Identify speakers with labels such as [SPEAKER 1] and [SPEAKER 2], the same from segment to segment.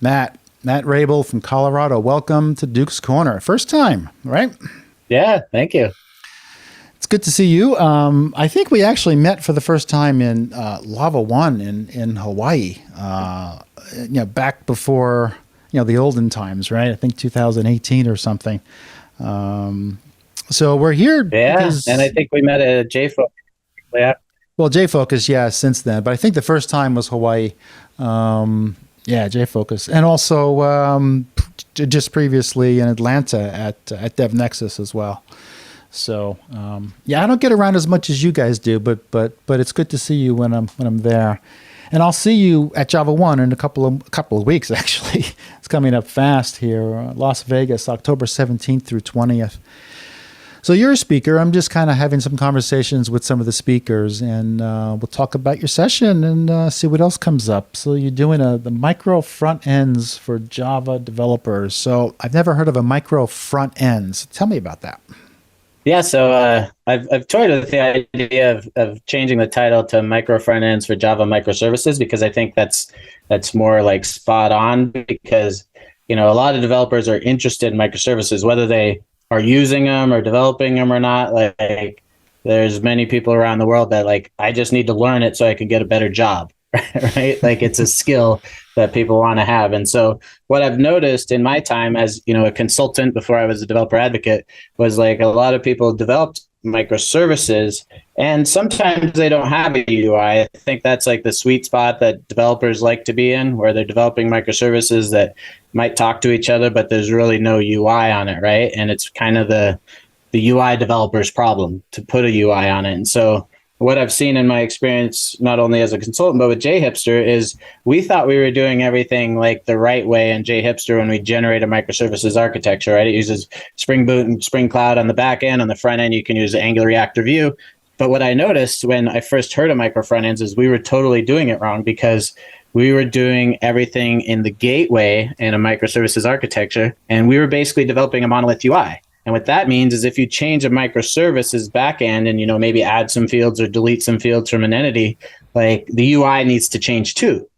[SPEAKER 1] Matt Raible from Colorado. Welcome to Duke's Corner. First time, right?
[SPEAKER 2] Yeah, thank you.
[SPEAKER 1] It's good to see you. I think we actually met for the first time in JavaOne in Hawaii. Back before the olden times, right? I think 2018 or something. So we're here because,
[SPEAKER 2] and I think we met at JFocus. Yeah.
[SPEAKER 1] Well, JFocus, yeah, since then. But I think the first time was Hawaii. JFocus, and also just previously in Atlanta at DevNexus as well. So I don't get around as much as you guys do, but it's good to see you when I'm there, and I'll see you at JavaOne in a couple of weeks. Actually, it's coming up fast here, Las Vegas, October 17th through 20th. So you're a speaker. I'm just kind of having some conversations with some of the speakers, and we'll talk about your session and see what else comes up. So you're doing the micro front ends for Java developers. So I've never heard of a micro front ends. Tell me about that.
[SPEAKER 2] Yeah, so I've toyed with the idea of changing the title to Micro Frontends for Java Microservices, because I think that's more like spot on, because a lot of developers are interested in microservices, whether they are using them or developing them or not. Like there's many people around the world that I just need to learn it so I can get a better job, right? Like it's a skill that people want to have. And so what I've noticed in my time as, a consultant before I was a developer advocate was a lot of people developed microservices and sometimes they don't have a UI. I think that's the sweet spot that developers like to be in, where they're developing microservices that might talk to each other, but there's really no UI on it, right? And it's kind of the UI developer's problem to put a UI on it. And so what I've seen in my experience, not only as a consultant, but with JHipster, is we thought we were doing everything the right way in JHipster when we generate a microservices architecture, right? It uses Spring Boot and Spring Cloud on the back end. On the front end, you can use Angular Reactor View. But what I noticed when I first heard of micro front ends is we were totally doing it wrong, because we were doing everything in the gateway in a microservices architecture, and we were basically developing a monolith UI. And what that means is if you change a microservices backend and, maybe add some fields or delete some fields from an entity, the UI needs to change too.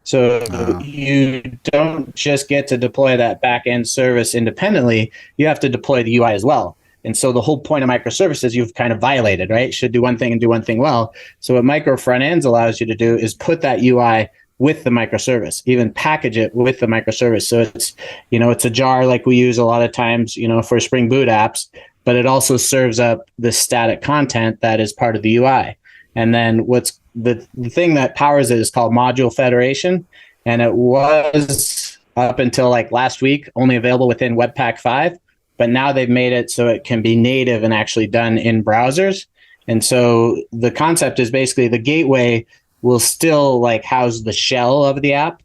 [SPEAKER 2] So you don't just get to deploy that backend service independently, you have to deploy the UI as well. And so the whole point of microservices you've kind of violated, right? Should do one thing and do one thing well. So what micro front ends allows you to do is put that UI with the microservice, even package it with the microservice. So it's, it's a jar like we use a lot of times, for Spring Boot apps, but it also serves up the static content that is part of the UI. And then what's the thing that powers it is called module federation. And it was up until last week only available within Webpack 5, but now they've made it so it can be native and actually done in browsers. And so the concept is basically the gateway will still house the shell of the app,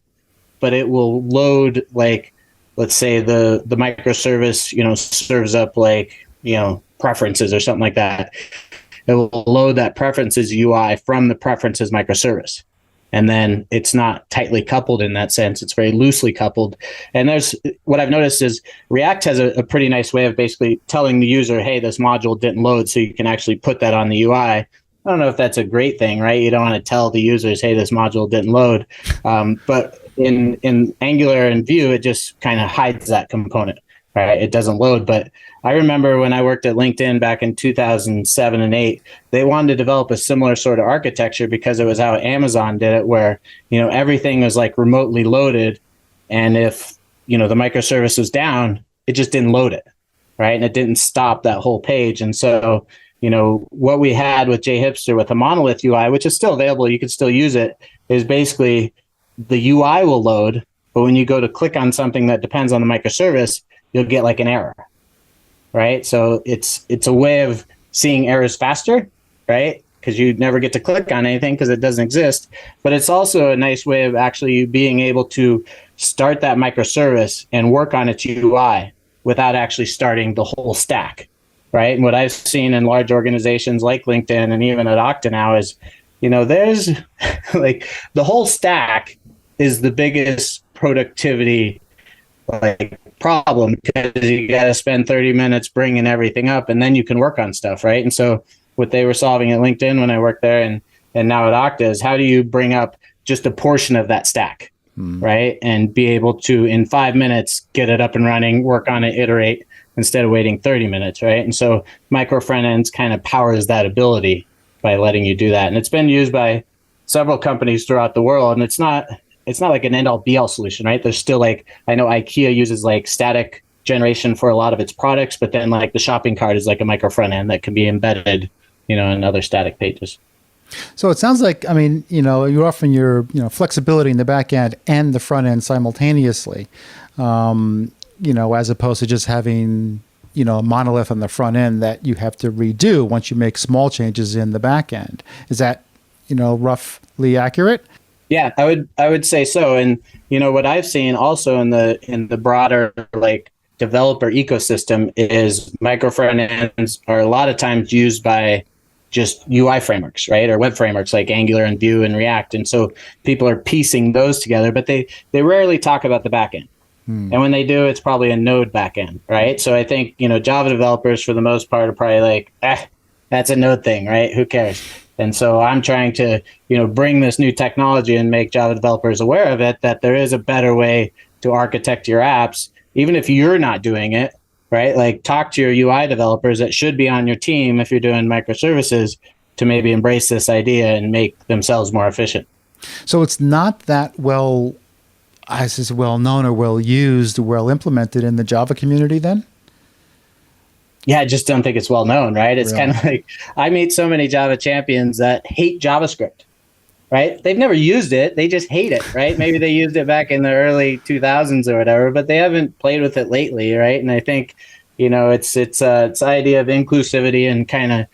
[SPEAKER 2] but it will load let's say the microservice, serves up preferences or something like that. It will load that preferences UI from the preferences microservice. And then it's not tightly coupled in that sense. It's very loosely coupled. And there's what I've noticed is React has a pretty nice way of basically telling the user, hey, this module didn't load, so you can actually put that on the UI. I don't know if that's a great thing, right? You don't want to tell the users, hey, this module didn't load. But in Angular and Vue, it just kind of hides that component, right? It doesn't load. But I remember when I worked at LinkedIn back in 2007 and 8, they wanted to develop a similar sort of architecture because it was how Amazon did it, where, everything was remotely loaded. And if, the microservice was down, it just didn't load it, right? And it didn't stop that whole page. And so what we had with JHipster with a monolith UI, which is still available, you can still use it, is basically the UI will load, but when you go to click on something that depends on the microservice, you'll get an error, right? So it's a way of seeing errors faster, right? Because you never get to click on anything because it doesn't exist. But it's also a nice way of actually being able to start that microservice and work on its UI without actually starting the whole stack. Right. And what I've seen in large organizations like LinkedIn and even at Okta now is, there's the whole stack is the biggest productivity problem, because you got to spend 30 minutes bringing everything up and then you can work on stuff. Right. And so what they were solving at LinkedIn when I worked there and now at Okta is how do you bring up just a portion of that stack? right? And be able to, in 5 minutes, get it up and running, work on it, iterate, instead of waiting 30 minutes, right? And so Micro Frontends kind of powers that ability by letting you do that. And it's been used by several companies throughout the world. And it's not like an end-all be-all solution, right? There's still like, I know IKEA uses like static generation for a lot of its products, but then like the shopping cart is like a micro front end that can be embedded, in other static pages.
[SPEAKER 1] So it sounds like, I mean, you're offering your, flexibility in the back end and the front end simultaneously, as opposed to just having, a monolith on the front end that you have to redo once you make small changes in the back end. Is that, roughly accurate?
[SPEAKER 2] Yeah, I would say so. And, what I've seen also in the broader like developer ecosystem is micro front ends are a lot of times used by just UI frameworks, right? Or web frameworks like Angular and Vue and React. And so people are piecing those together, but they rarely talk about the backend. And when they do, it's probably a Node backend, right? So I think, Java developers for the most part are probably like, that's a Node thing, right? Who cares? And so I'm trying to, bring this new technology and make Java developers aware of it, that there is a better way to architect your apps, even if you're not doing it, right? Like talk to your UI developers that should be on your team if you're doing microservices to maybe embrace this idea and make themselves more efficient.
[SPEAKER 1] So it's not that well known or well used, well implemented in the Java community then?
[SPEAKER 2] Yeah, I just don't think it's well known, right? It's kind of like I meet so many Java champions that hate JavaScript, right? They've never used it. They just hate it, right? Maybe they used it back in the early 2000s or whatever, but they haven't played with it lately, right? And I think, it's the idea of inclusivity and kind of,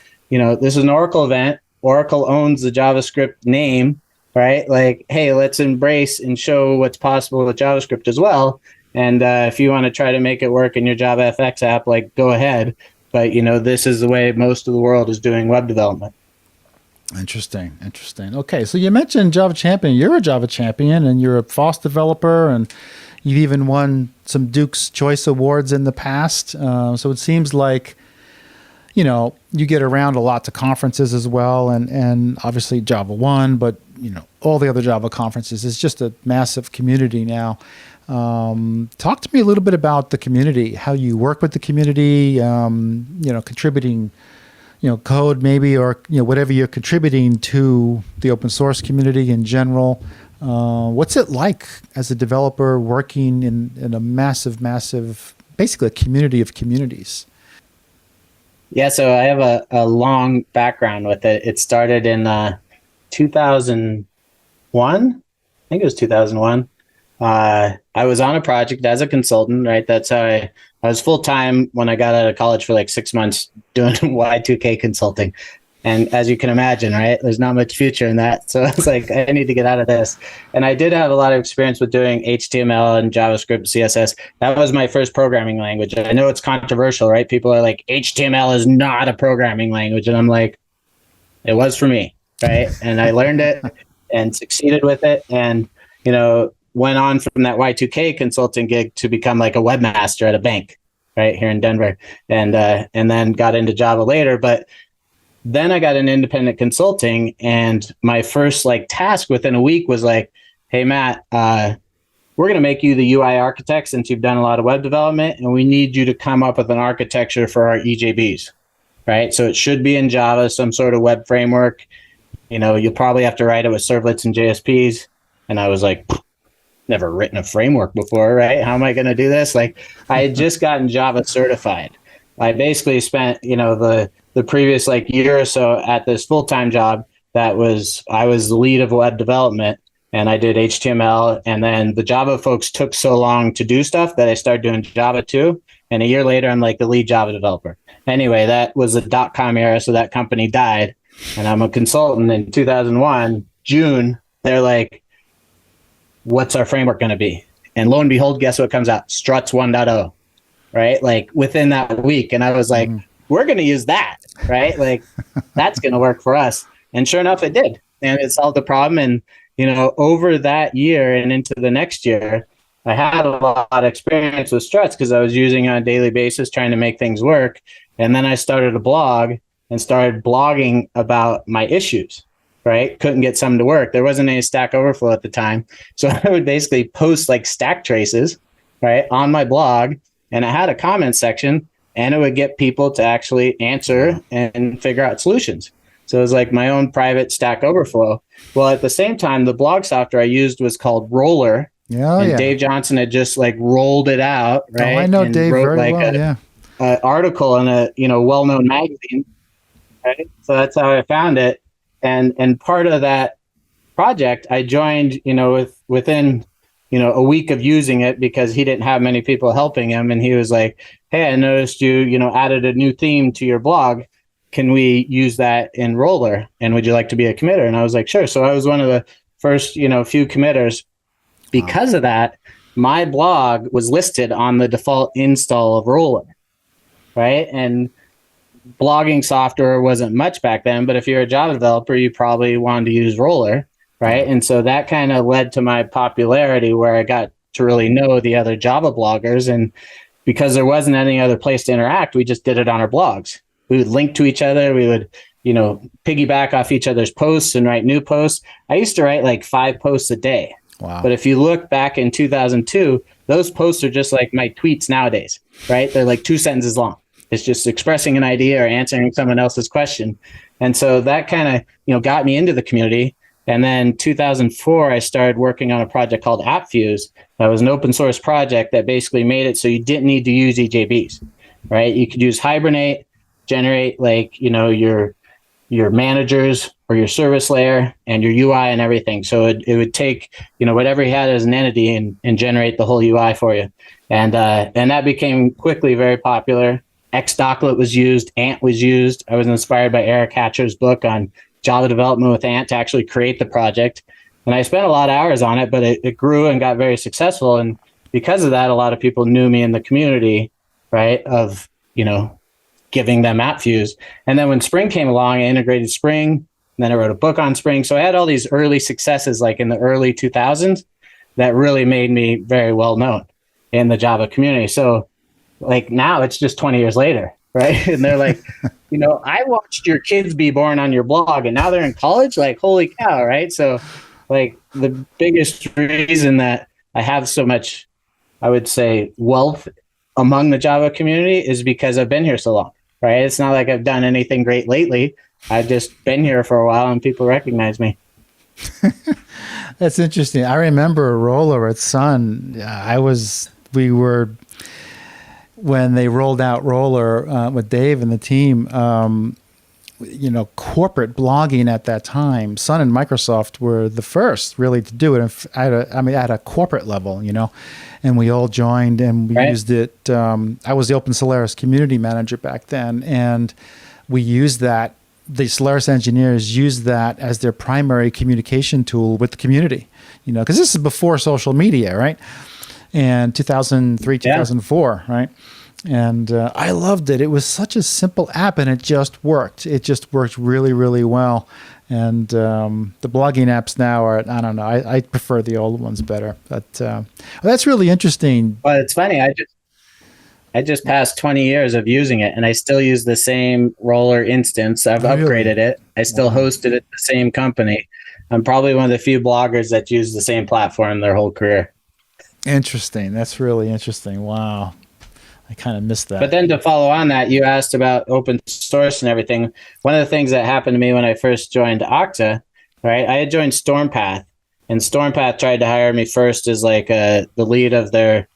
[SPEAKER 2] this is an Oracle event. Oracle owns the JavaScript name, right? Like, hey, let's embrace and show what's possible with JavaScript as well. And if you want to try to make it work in your Java FX app, like go ahead. But, this is the way most of the world is doing web development.
[SPEAKER 1] Interesting. Okay, so you mentioned Java Champion. You're a Java Champion, and you're a FOSS developer, and you've even won some Duke's Choice Awards in the past. So it seems like, you get around a lot to conferences as well, and obviously JavaOne, but, all the other Java conferences. It's just a massive community now. Talk to me a little bit about the community, how you work with the community, contributing code maybe, or whatever you're contributing to the open source community in general. What's it like as a developer working in a massive, basically a community of communities?
[SPEAKER 2] Yeah, so I have a long background with it. It started in 2001. I think it was 2001. I was on a project as a consultant, right? That's how I was full-time when I got out of college for like 6 months doing Y2K consulting. And as you can imagine, right, there's not much future in that. So I was like, I need to get out of this. And I did have a lot of experience with doing HTML and JavaScript, CSS. That was my first programming language. I know it's controversial, right? People are like, HTML is not a programming language. And I'm like, it was for me, right? And I learned it and succeeded with it. And, went on from that Y2K consulting gig to become like a webmaster at a bank right here in Denver, and then got into Java later. But then I got an independent consulting, and my first like task within a week was like, hey, Matt, we're going to make you the UI architect since you've done a lot of web development, and we need you to come up with an architecture for our EJBs, right? So it should be in Java, some sort of web framework. You'll probably have to write it with servlets and JSPs. And I was like, never written a framework before, right? How am I going to do this? Like, I had just gotten Java certified. I basically spent, the previous like year or so at this full-time job I was the lead of web development, and I did HTML. And then the Java folks took so long to do stuff that I started doing Java too. And a year later, I'm like the lead Java developer. Anyway, that was the .com era, so that company died. And I'm a consultant in 2001, June. They're like, what's our framework going to be? And lo and behold, guess what comes out? Struts 1.0, right? Like within that week. And I was like, we're going to use that, right? Like that's going to work for us. And sure enough, it did. And it solved the problem. And, over that year and into the next year, I had a lot of experience with struts because I was using it on a daily basis, trying to make things work. And then I started a blog and started blogging about my issues, right? Couldn't get some to work. There wasn't any Stack Overflow at the time. So I would basically post like stack traces, right, on my blog. And I had a comment section, and it would get people to actually answer and figure out solutions. So it was like my own private Stack Overflow. Well, at the same time, the blog software I used was called Roller. Dave Johnson had just like rolled it out, right?
[SPEAKER 1] Oh, I know
[SPEAKER 2] and
[SPEAKER 1] Dave
[SPEAKER 2] wrote
[SPEAKER 1] very
[SPEAKER 2] like
[SPEAKER 1] well.
[SPEAKER 2] an article in a well-known magazine, right? So that's how I found it. And part of that project, I joined, within a week of using it, because he didn't have many people helping him, and he was like, "Hey, I noticed you added a new theme to your blog. Can we use that in Roller? And would you like to be a committer?" And I was like, "Sure." So I was one of the first few committers. Because of that, my blog was listed on the default install of Roller, right? And blogging software wasn't much back then, but if you're a Java developer, you probably wanted to use Roller, right? And so that kind of led to my popularity, where I got to really know the other Java bloggers. And because there wasn't any other place to interact, we just did it on our blogs. We would link to each other. We would, piggyback off each other's posts and write new posts. I used to write like 5 posts a day.
[SPEAKER 1] Wow.
[SPEAKER 2] But if you look back in 2002, those posts are just like my tweets nowadays, right? They're like 2 sentences long. It's just expressing an idea or answering someone else's question. And so that kind of, got me into the community. And then 2004, I started working on a project called AppFuse. That was an open source project that basically made it so you didn't need to use EJBs, right? You could use Hibernate, generate like, your managers or your service layer and your UI and everything. So it would take, whatever you had as an entity and generate the whole UI for you. And that became quickly very popular. XDoclet was used, Ant was used. I was inspired by Eric Hatcher's book on Java development with Ant to actually create the project. And I spent a lot of hours on it, but it grew and got very successful. And because of that, a lot of people knew me in the community, right, of, giving them AppFuse. And then when Spring came along, I integrated Spring, and then I wrote a book on Spring. So I had all these early successes, like in the early 2000s, that really made me very well known in the Java community. So like now it's just 20 years later, right? And they're like, I watched your kids be born on your blog, and now they're in college. Like, holy cow, right? So like the biggest reason that I have so much, I would say, wealth among the Java community is because I've been here so long, right? It's not like I've done anything great lately. I've just been here for a while and people recognize me.
[SPEAKER 1] That's interesting. I remember Roller at Sun. When they rolled out Roller with Dave and the team, corporate blogging at that time, Sun and Microsoft were the first really to do it at a corporate level, and we all joined and we used it. I was the Open Solaris community manager back then, and we used that. The Solaris engineers used that as their primary communication tool with the community, because this is before social media, right? And 2003, 2004, right? And I loved it. It was such a simple app, and it just worked. It just worked really, really well. And the blogging apps now are, I don't know, I prefer the old ones better. But that's really interesting.
[SPEAKER 2] Well, it's funny. I just passed 20 years of using it, and I still use the same Roller instance. I've upgraded it. I still hosted it at the same company. I'm probably one of the few bloggers that use the same platform their whole career.
[SPEAKER 1] Interesting. That's really interesting. Wow. I kind of missed that.
[SPEAKER 2] But then to follow on that, you asked about open source and everything. One of the things that happened to me when I first joined Okta, right? I had joined Stormpath, and Stormpath tried to hire me first as like the lead of their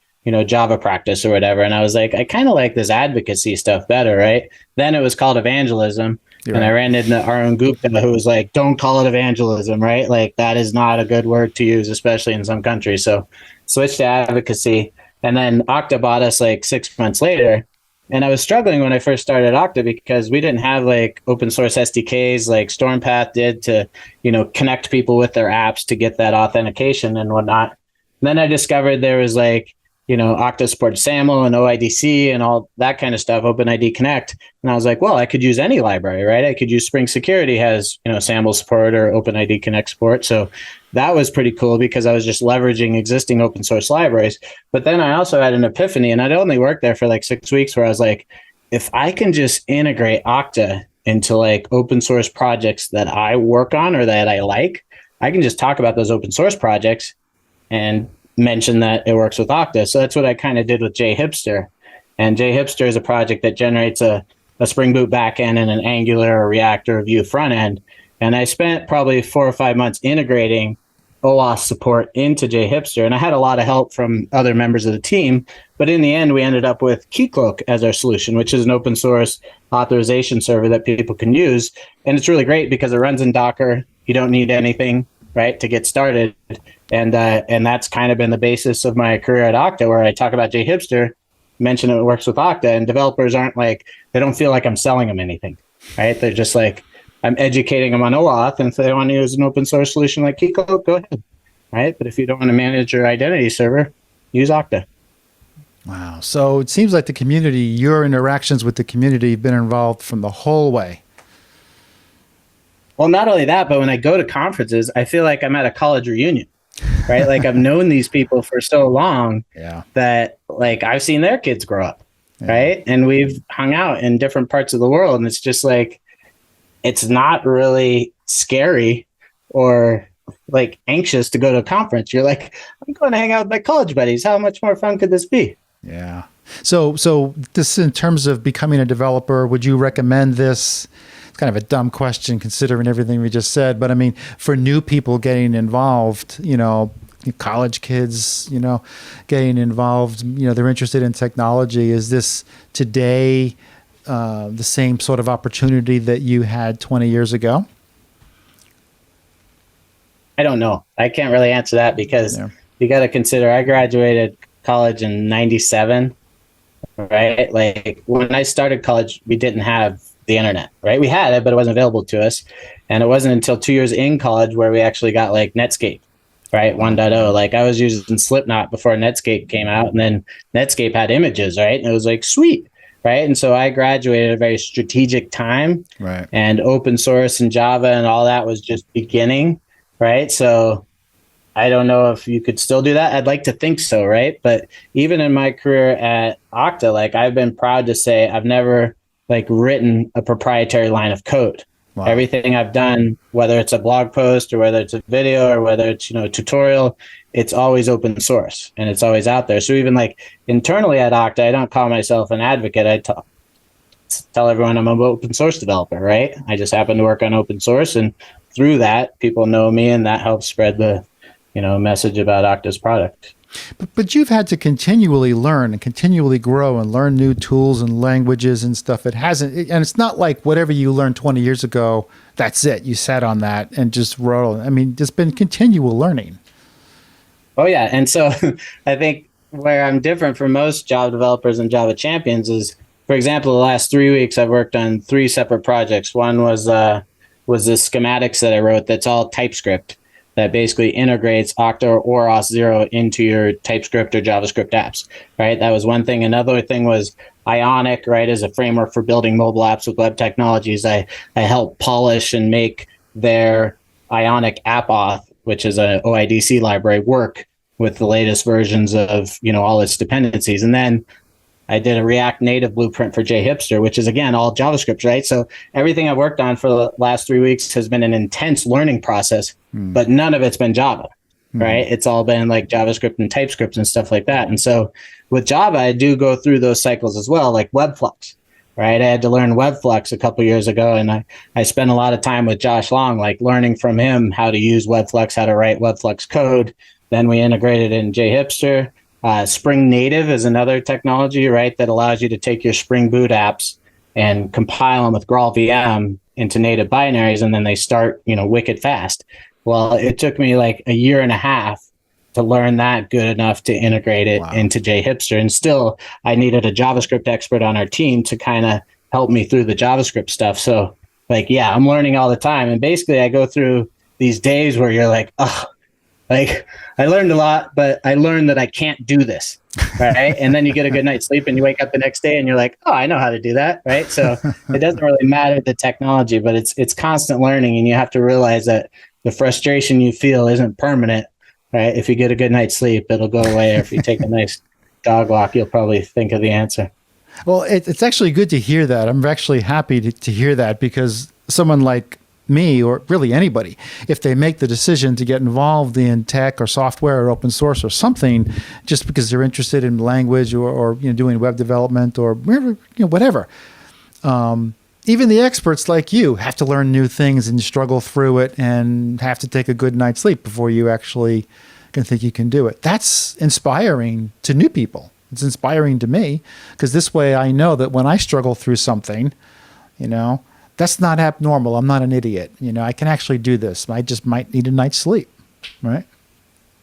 [SPEAKER 2] Java practice or whatever. And I was like, I kind of like this advocacy stuff better, right? Then it was called evangelism. I ran into Arun Gupta, who was like, don't call it evangelism, right? Like that is not a good word to use, especially in some countries. So switched to advocacy. And then Okta bought us like 6 months later. And I was struggling when I first started Okta because we didn't have like open source SDKs like Stormpath did to, connect people with their apps to get that authentication and whatnot. And then I discovered there was like, Okta supports SAML and OIDC and all that kind of stuff, OpenID Connect. And I was like, well, I could use any library, right? I could use Spring Security has, SAML support or OpenID Connect support. So that was pretty cool because I was just leveraging existing open source libraries. But then I also had an epiphany, and I'd only worked there for like 6 weeks, where I was like, if I can just integrate Okta into like open source projects that I work on or that I like, I can just talk about those open source projects and mention that it works with Okta. So that's what I kind of did with JHipster. And JHipster is a project that generates a Spring Boot backend and an Angular or React or Vue front end. And I spent probably 4 or 5 months integrating OAuth support into JHipster. And I had a lot of help from other members of the team. But in the end, we ended up with Keycloak as our solution, which is an open source authorization server that people can use. And it's really great because it runs in Docker. You don't need anything, right, to get started. And that's kind of been the basis of my career at Okta, where I talk about JHipster, mention it works with Okta, and developers aren't like, they don't feel like I'm selling them anything, right? They're just like, I'm educating them on OAuth, and if they want to use an open source solution like Keycloak, go ahead, right? But if you don't want to manage your identity server, use Okta.
[SPEAKER 1] Wow. So it seems like the community, your interactions with the community have been involved from the whole way.
[SPEAKER 2] Well, not only that, but when I go to conferences, I feel like I'm at a college reunion, right? Like I've known these people for so long that like I've seen their kids grow up, right? And we've hung out in different parts of the world, and it's just like, it's not really scary or like anxious to go to a conference. You're like, I'm going to hang out with my college buddies. How much more fun could this be?
[SPEAKER 1] Yeah. So this, in terms of becoming a developer, would you recommend this? It's kind of a dumb question considering everything we just said, but I mean, for new people getting involved, college kids, getting involved, they're interested in technology. Is this today the same sort of opportunity that you had 20 years ago?
[SPEAKER 2] I don't know. I can't really answer that because you got to consider I graduated college in 97, right? Like when I started college, we didn't have the internet, right? We had it, but it wasn't available to us. And it wasn't until 2 years in college where we actually got like Netscape, right? 1.0. Like I was using Slipknot before Netscape came out, and then Netscape had images, right? And it was like, sweet. Right. And so I graduated at a very strategic time,
[SPEAKER 1] right? And
[SPEAKER 2] open source and Java and all that was just beginning. Right. So I don't know if you could still do that. I'd like to think so. Right. But even in my career at Okta, like I've been proud to say I've never like written a proprietary line of code. Wow. Everything I've done, whether it's a blog post or whether it's a video or whether it's, a tutorial, it's always open source and it's always out there. So even like internally at Okta, I don't call myself an advocate. I tell everyone I'm an open source developer, right? I just happen to work on open source, and through that, people know me, and that helps spread the, message about Okta's product.
[SPEAKER 1] But you've had to continually learn and continually grow and learn new tools and languages and stuff. It hasn't, and it's not like whatever you learned 20 years ago, that's it. You sat on that and just wrote. I mean, there's been continual learning.
[SPEAKER 2] Oh, yeah. And so I think where I'm different from most Java developers and Java champions is, for example, the last 3 weeks, I've worked on 3 separate projects. One was the schematics that I wrote that's all TypeScript that basically integrates Okta or Auth 0 into your TypeScript or JavaScript apps, right? That was one thing. Another thing was Ionic, right, as a framework for building mobile apps with web technologies. I helped polish and make their Ionic app auth, which is an OIDC library, work with the latest versions of, all its dependencies. And then I did a React Native blueprint for JHipster, which is, again, all JavaScript, right? So everything I've worked on for the last 3 weeks has been an intense learning process, but none of it's been Java, right? It's all been like JavaScript and TypeScript and stuff like that. And so with Java, I do go through those cycles as well, like Webflux, right? I had to learn Webflux a couple years ago, and I spent a lot of time with Josh Long, like learning from him how to use Webflux, how to write Webflux code. Then we integrated in JHipster. Spring Native is another technology, right, that allows you to take your Spring Boot apps and compile them with GraalVM into native binaries, and then they start, wicked fast. Well, it took me like a year and a half to learn that good enough to integrate it into JHipster. And still, I needed a JavaScript expert on our team to kind of help me through the JavaScript stuff. So, I'm learning all the time. And basically, I go through these days where you're like, oh, like I learned a lot, but I learned that I can't do this, right? And then you get a good night's sleep and you wake up the next day and you're like, oh, I know how to do that, right? So it doesn't really matter the technology, but it's constant learning, and you have to realize that the frustration you feel isn't permanent, right? If you get a good night's sleep, it'll go away. Or if you take a nice dog walk, you'll probably think of the answer.
[SPEAKER 1] Well, it's actually good to hear that. I'm actually happy to hear that, because someone like me, or really anybody, if they make the decision to get involved in tech or software or open source or something, just because they're interested in language or doing web development or whatever, even the experts like you have to learn new things and struggle through it and have to take a good night's sleep before you actually can think you can do it. That's inspiring to new people. It's inspiring to me, because this way I know that when I struggle through something, that's not abnormal. I'm not an idiot. I can actually do this. I just might need a night's sleep, right?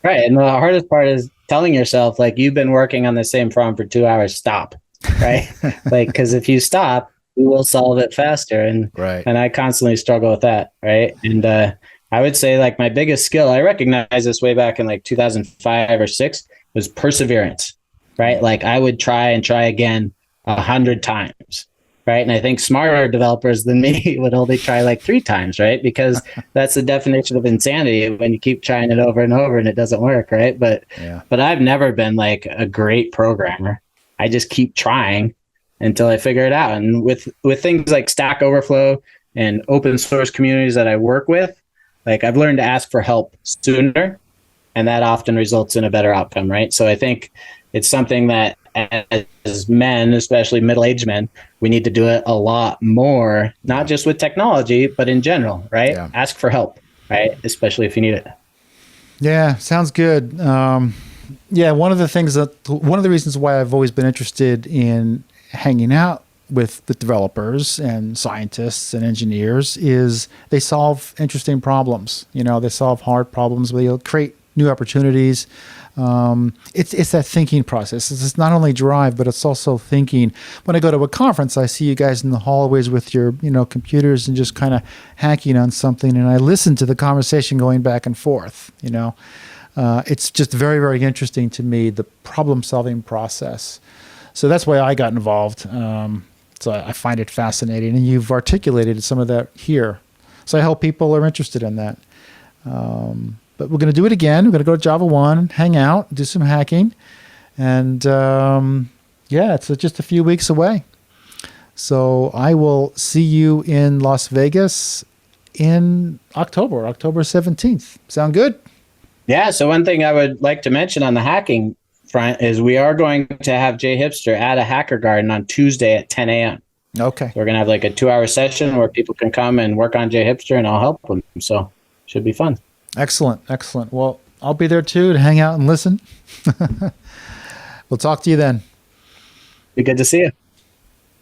[SPEAKER 2] Right. And the hardest part is telling yourself, like, you've been working on the same problem for 2 hours, stop, right? Like, because if you stop, you will solve it faster. And,
[SPEAKER 1] right.
[SPEAKER 2] And I constantly struggle with that, right? And I would say, like, my biggest skill, I recognized this way back in like 2005 or 6, was perseverance, right? Like, I would try and try again 100 times. Right. And I think smarter developers than me would only try like 3 times, right? Because that's the definition of insanity, when you keep trying it over and over and it doesn't work, right? But I've never been like a great programmer. I just keep trying until I figure it out. And with things like Stack Overflow and open source communities that I work with, like, I've learned to ask for help sooner, and that often results in a better outcome, right? So I think it's something that, as men, especially middle-aged men, we need to do it a lot more, not just with technology, but in general, right? Yeah. Ask for help, right? Especially if you need it.
[SPEAKER 1] Yeah, sounds good. One of the reasons why I've always been interested in hanging out with the developers and scientists and engineers is they solve interesting problems. They solve hard problems, but they'll create new opportunities. It's that thinking process. It's not only drive, but it's also thinking. When I go to a conference, I see you guys in the hallways with your computers and just kind of hacking on something, and I listen to the conversation going back and forth. It's just very, very interesting to me, the problem-solving process. So that's why I got involved. So I find it fascinating, and you've articulated some of that here. So I hope people are interested in that. But we're going to do it again. We're going to go to JavaOne, hang out, do some hacking. And it's just a few weeks away. So I will see you in Las Vegas in October 17th. Sound good?
[SPEAKER 2] Yeah. So one thing I would like to mention on the hacking front is we are going to have Jay Hipster at a Hacker Garden on Tuesday at 10 a.m.
[SPEAKER 1] Okay.
[SPEAKER 2] So we're going to have like a 2-hour session where people can come and work on Jay Hipster, and I'll help them. So should be fun. Excellent.
[SPEAKER 1] Well, I'll be there too to hang out and listen. We'll talk to you then.
[SPEAKER 2] Be good to see you.